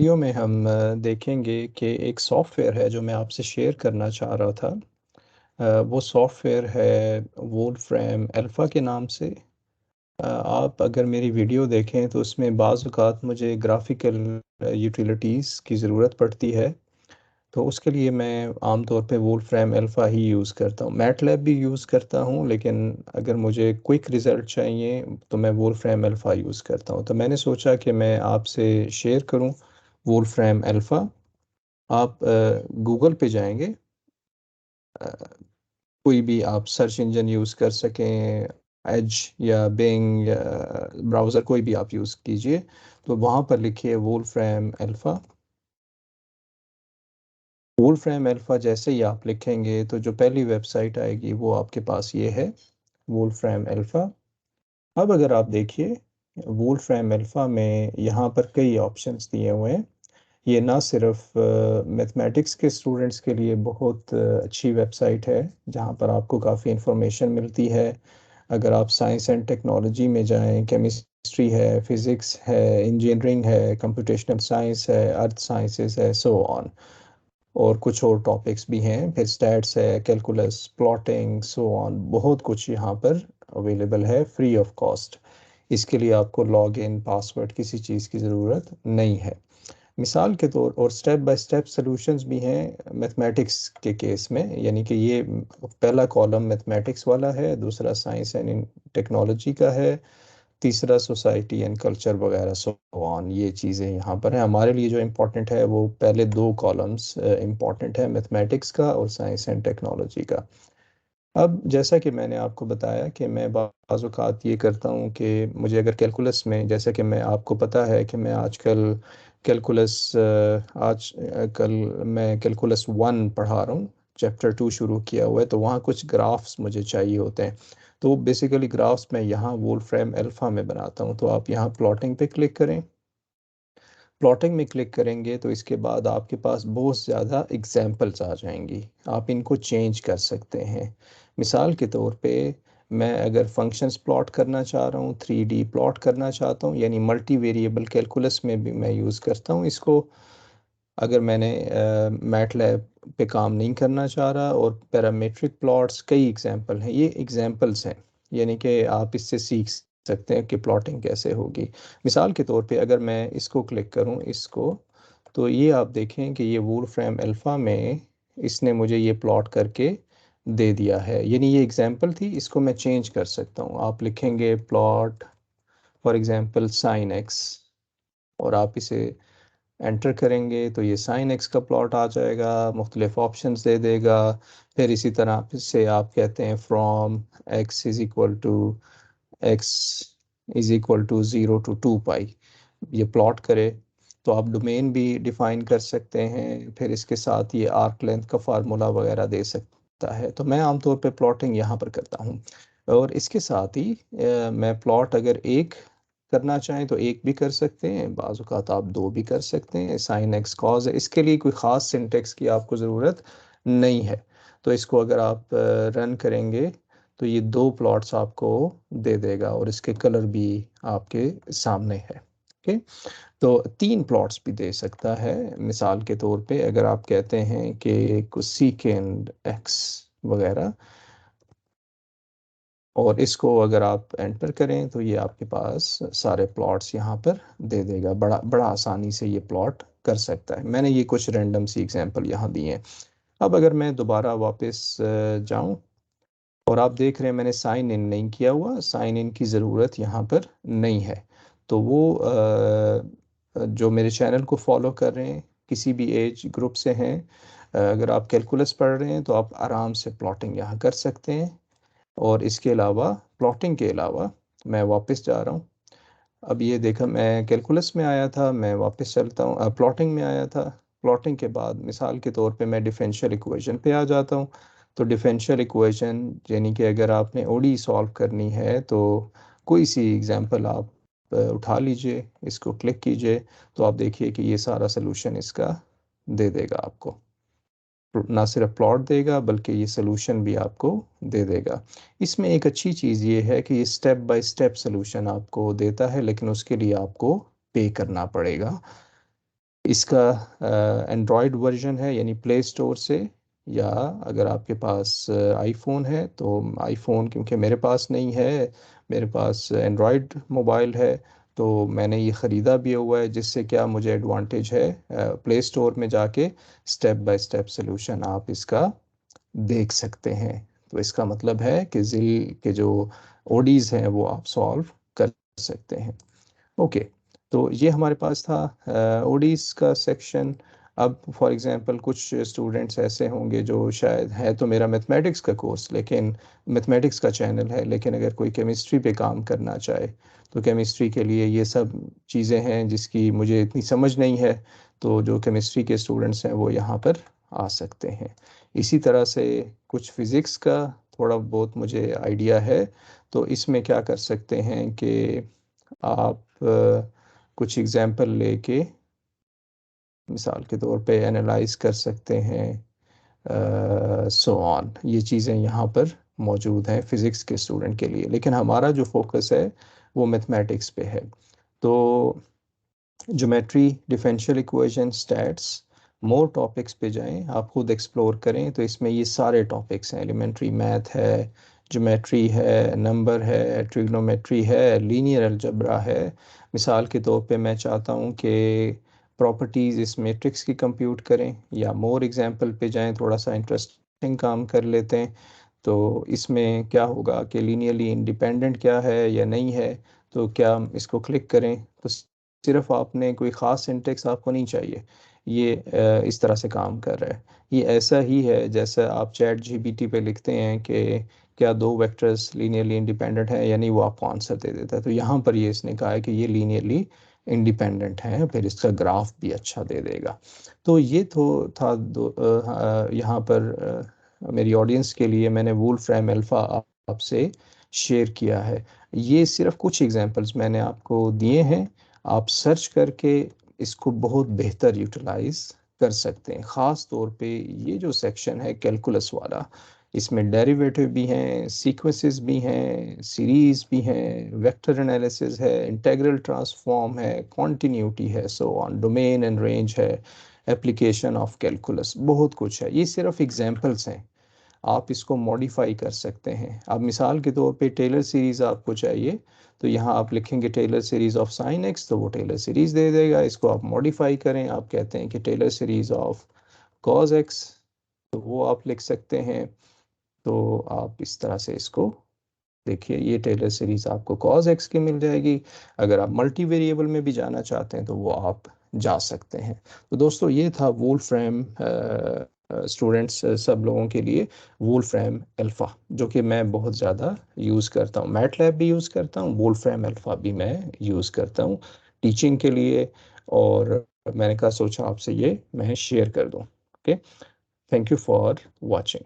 Video में हम देखेंगे कि एक सॉफ्टवेयर है जो मैं आपसे शेयर करना चाह रहा था। वो सॉफ्टवेयर है वोल्फ्रेम अल्फ़ा के नाम से। आप अगर मेरी वीडियो देखें तो उसमें बाज़ औक़ात मुझे ग्राफ़िकल यूटिलिटीज़ की ज़रूरत पड़ती है। तो उसके लिए मैं आम तौर पे वोल्फ्रेम अल्फ़ा ही यूज़ करता हूँ। मैटलैब भी यूज़ करता हूँ, लेकिन अगर मुझे क्विक रिज़ल्ट चाहिए तो मैं वोल्फ्रेम अल्फ़ा यूज़ करता हूँ। तो मैंने सोचा कि मैं आपसे शेयर करूँ वोल्फ्रेम अल्फ़ा। आप गूगल पे जाएंगे। अ, कोई भी आप सर्च इंजन यूज़ कर सकें, एज या बिंग या ब्राउज़र कोई भी आप यूज़ कीजिए। तो वहाँ पर लिखिए वोल्फ्रेम अल्फ़ा। वोल्फ्रेम अल्फ़ा जैसे ही आप लिखेंगे तो जो पहली वेबसाइट आएगी वो आपके पास ये है, वोल्फ्रेम अल्फ़ा। अब अगर आप देखिए वोल्फ्रेम अल्फ़ा में यहाँ पर कई ऑप्शंस दिए हुए हैं। ये ना सिर्फ मैथमेटिक्स के स्टूडेंट्स के लिए बहुत अच्छी वेबसाइट है, जहाँ पर आपको काफ़ी इन्फॉर्मेशन मिलती है। अगर आप साइंस एंड टेक्नोलॉजी में जाएं, केमिस्ट्री है, फिज़िक्स है, इंजीनियरिंग है, कंप्यूटेशनल साइंस है, अर्थ साइंसेस है, सो ऑन। और कुछ और टॉपिक्स भी हैं, फिर स्टैट्स है, कैलकुलस, प्लॉटिंग, सो ऑन। बहुत कुछ यहाँ पर अवेलेबल है फ्री ऑफ कॉस्ट। इसके लिए आपको लॉग इन पासवर्ड किसी चीज़ की ज़रूरत नहीं है। मिसाल के तौर और स्टेप बाय स्टेप सॉल्यूशंस भी हैं मैथमेटिक्स के केस में, यानी कि ये पहला कॉलम मैथमेटिक्स वाला है, दूसरा साइंस एंड टेक्नोलॉजी का है, तीसरा सोसाइटी एंड कल्चर वगैरह सो ऑन। ये चीज़ें यहाँ पर हैं। हमारे लिए जो इम्पोर्टेंट है वो पहले दो कॉलम्स इम्पोर्टेंट है, मैथमेटिक्स का और साइंस एंड टेक्नोलॉजी का। अब जैसा कि मैंने आपको बताया कि मैं बाज़ औक़ात ये करता हूँ कि मुझे अगर कैलकुलस में, जैसा कि मैं आपको पता है कि मैं आजकल कैलकुलस कल मैं कैलकुलस 1 पढ़ा रहा हूँ, चैप्टर 2 शुरू किया हुआ है, तो वहाँ कुछ ग्राफ्स मुझे चाहिए होते हैं। तो बेसिकली ग्राफ्स मैं यहाँ वोल्फ्रेम अल्फ़ा में बनाता हूँ। तो आप यहाँ प्लॉटिंग पे क्लिक करें। प्लॉटिंग में क्लिक करेंगे तो इसके बाद आपके पास बहुत ज़्यादा एग्जाम्पल्स आ जाएंगी। आप इनको चेंज कर सकते हैं। मिसाल के तौर पे मैं अगर फंक्शंस प्लॉट करना चाह रहा हूँ, 3D प्लॉट करना चाहता हूँ, यानी मल्टी वेरिएबल कैलकुलस में भी मैं यूज़ करता हूँ इसको। अगर मैंने मैटलैब पे काम नहीं करना चाह रहा, और पैरामीट्रिक प्लॉट्स कई एग्जांपल हैं, ये एग्जांपल्स हैं, यानी कि आप इससे सीख सकते हैं कि प्लॉटिंग कैसे होगी। मिसाल के तौर पे अगर मैं इसको क्लिक करूं, इसको, तो ये आप देखें कि ये वोल्फ्रेम अल्फ़ा में इसने मुझे ये प्लॉट करके दे दिया है। यानी ये एग्जांपल थी, इसको मैं चेंज कर सकता हूँ। आप लिखेंगे plot for example sine x, और आप इसे एंटर करेंगे तो ये साइन एक्स का प्लॉट आ जाएगा, मुख्तलिफ ऑप्शंस दे देगा। फिर इसी तरह से आप कहते हैं from x is equal to x is equal to 0 to 2 pi, ये प्लॉट करे। तो आप डोमेन भी डिफाइन कर सकते हैं, फिर इसके साथ ये आर्क लेंथ का फार्मूला वगैरह दे सकता है। तो मैं आमतौर पे प्लॉटिंग यहाँ पर करता हूँ। और इसके साथ ही मैं प्लॉट अगर एक करना चाहें तो एक भी कर सकते हैं, बाज़ औक़ात आप दो भी कर सकते हैं। साइन एक्स कॉज है, इसके लिए कोई ख़ास सिंटेक्स की आपको ज़रूरत नहीं है। तो इसको अगर आप रन करेंगे तो ये दो प्लॉट्स आपको दे देगा, और इसके कलर भी आपके सामने है। ओके। तो तीन प्लॉट्स भी दे सकता है। मिसाल के तौर पे अगर आप कहते हैं कि कुछ सीकेंड एक्स वगैरह, और इसको अगर आप एंटर करें तो ये आपके पास सारे प्लॉट्स यहाँ पर दे देगा। बड़ा बड़ा आसानी से ये प्लॉट कर सकता है। मैंने ये कुछ रैंडम सी एग्जांपल यहाँ दिए हैं। अब अगर मैं दोबारा वापस जाऊँ, और आप देख रहे हैं मैंने साइन इन नहीं किया हुआ, साइन इन की ज़रूरत यहाँ पर नहीं है। तो वो जो मेरे चैनल को फॉलो कर रहे हैं, किसी भी एज ग्रुप से हैं, अगर आप कैलकुलस पढ़ रहे हैं तो आप आराम से प्लॉटिंग यहाँ कर सकते हैं। और इसके अलावा, प्लॉटिंग के अलावा, मैं वापस जा रहा हूँ। अब ये देखा, मैं कैलकुलस में आया था, मैं वापस चलता हूँ, प्लॉटिंग में आया था। प्लॉटिंग के बाद मिसाल के तौर पे मैं डिफरेंशियल इक्वेशन पे आ जाता हूँ। तो डिफरेंशियल इक्वेशन यानी कि अगर आपने ओडी सॉल्व करनी है तो कोई सी एग्जांपल आप उठा लीजिए, इसको क्लिक कीजिए, तो आप देखिए कि ये सारा सलूशन इसका दे देगा आपको। ना सिर्फ प्लॉट देगा बल्कि ये सलूशन भी आपको दे देगा। इसमें एक अच्छी चीज़ ये है कि ये स्टेप बाय स्टेप सलूशन आपको देता है, लेकिन उसके लिए आपको पे करना पड़ेगा। इसका एंड्रॉयड वर्जन है यानी प्ले स्टोर से, या अगर आपके पास आईफोन है तो आईफोन, क्योंकि मेरे पास नहीं है, मेरे पास एंड्रॉयड मोबाइल है, तो मैंने ये ख़रीदा भी हुआ है, जिससे क्या मुझे एडवांटेज है, प्ले स्टोर में जाके स्टेप बाय स्टेप सोल्यूशन आप इसका देख सकते हैं। तो इसका मतलब है कि जिल के जो ओडीज हैं वो आप सॉल्व कर सकते हैं। ओके, तो ये हमारे पास था ओडीज का सेक्शन। अब फॉर एग्जांपल कुछ स्टूडेंट्स ऐसे होंगे जो शायद, है तो मेरा मैथमेटिक्स का कोर्स, लेकिन मैथमेटिक्स का चैनल है, लेकिन अगर कोई केमिस्ट्री पे काम करना चाहे तो केमिस्ट्री के लिए ये सब चीज़ें हैं जिसकी मुझे इतनी समझ नहीं है, तो जो केमिस्ट्री के स्टूडेंट्स हैं वो यहाँ पर आ सकते हैं। इसी तरह से कुछ फिज़िक्स का थोड़ा बहुत मुझे आइडिया है, तो इसमें क्या कर सकते हैं कि आप कुछ एग्जाम्पल लेके मिसाल के तौर पे एनालाइज कर सकते हैं, सो ऑन, ये चीज़ें यहाँ पर मौजूद हैं फिज़िक्स के स्टूडेंट के लिए, लेकिन हमारा जो फोकस है वो मैथमेटिक्स पे है। तो geometry, differential equation, stats, more topics पे जाएं, आप खुद एक्सप्लोर करें, तो इसमें ये सारे टॉपिक्स हैं, एलिमेंट्री मैथ है, ज्योमेट्री है, नंबर है, ट्रिग्नोमेट्री है, लीनियर अलजेब्रा है। मिसाल के तौर पे मैं चाहता हूँ कि प्रॉपर्टीज़ इस मैट्रिक्स की कंप्यूट करें, या मोर एग्जांपल पे जाएं, थोड़ा सा इंटरेस्टिंग काम कर लेते हैं। तो इसमें क्या होगा कि लीनियरली इंडिपेंडेंट क्या है या नहीं है, तो क्या इसको क्लिक करें तो सिर्फ आपने कोई ख़ास सिंटेक्स आपको नहीं चाहिए, ये इस तरह से काम कर रहा है। ये ऐसा ही है जैसा आप चैट जीपीटी पे लिखते हैं कि क्या दो वेक्टर्स लीनियरली इंडिपेंडेंट है या नहीं, वो आपको आंसर दे देता है। तो यहाँ पर ये इसने कहा है कि ये लीनियरली इंडिपेंडेंट है, फिर इसका ग्राफ भी अच्छा दे देगा। तो ये तो था यहाँ पर मेरी ऑडियंस के लिए मैंने वुल्फ्राम अल्फा आपसे शेयर किया है। ये सिर्फ कुछ एग्जांपल्स मैंने आपको दिए हैं, आप सर्च करके इसको बहुत बेहतर यूटिलाइज कर सकते हैं। ख़ास तौर पे ये जो सेक्शन है कैलकुलस वाला, इसमें डेरिवेटिव भी हैं, सीक्वेंसेस भी हैं, सीरीज भी हैं, वेक्टर एनालिसिस है, इंटीग्रल ट्रांसफॉर्म है, कॉन्टिन्यूटी है, so on, domain and range है, एप्लीकेशन ऑफ कैलकुलस, बहुत कुछ है। ये सिर्फ एग्जांपल्स हैं, आप इसको मॉडिफाई कर सकते हैं। अब मिसाल के तौर पे टेलर सीरीज़ आपको चाहिए, तो यहाँ आप लिखेंगे Taylor series of sine x, तो वो टेलर सीरीज़ दे देगा। इसको आप मॉडिफाई करें, आप कहते हैं कि Taylor series of cos x, तो वो आप लिख सकते हैं। तो आप इस तरह से इसको देखिए, ये टेलर सीरीज आपको कॉज एक्स की मिल जाएगी। अगर आप मल्टी वेरिएबल में भी जाना चाहते हैं तो वो आप जा सकते हैं। तो दोस्तों ये था वोल्फ्रैम स्टूडेंट्स सब लोगों के लिए वोल्फ्रैम अल्फ़ा, जो कि मैं बहुत ज़्यादा यूज़ करता हूँ। मैटलैब भी यूज़ करता हूँ, वोल्फ्रैम अल्फ़ा भी मैं यूज़ करता हूँ टीचिंग के लिए, और मैंने कहा सोचा आपसे ये मैं शेयर कर दूँ। Okay, thank you for watching.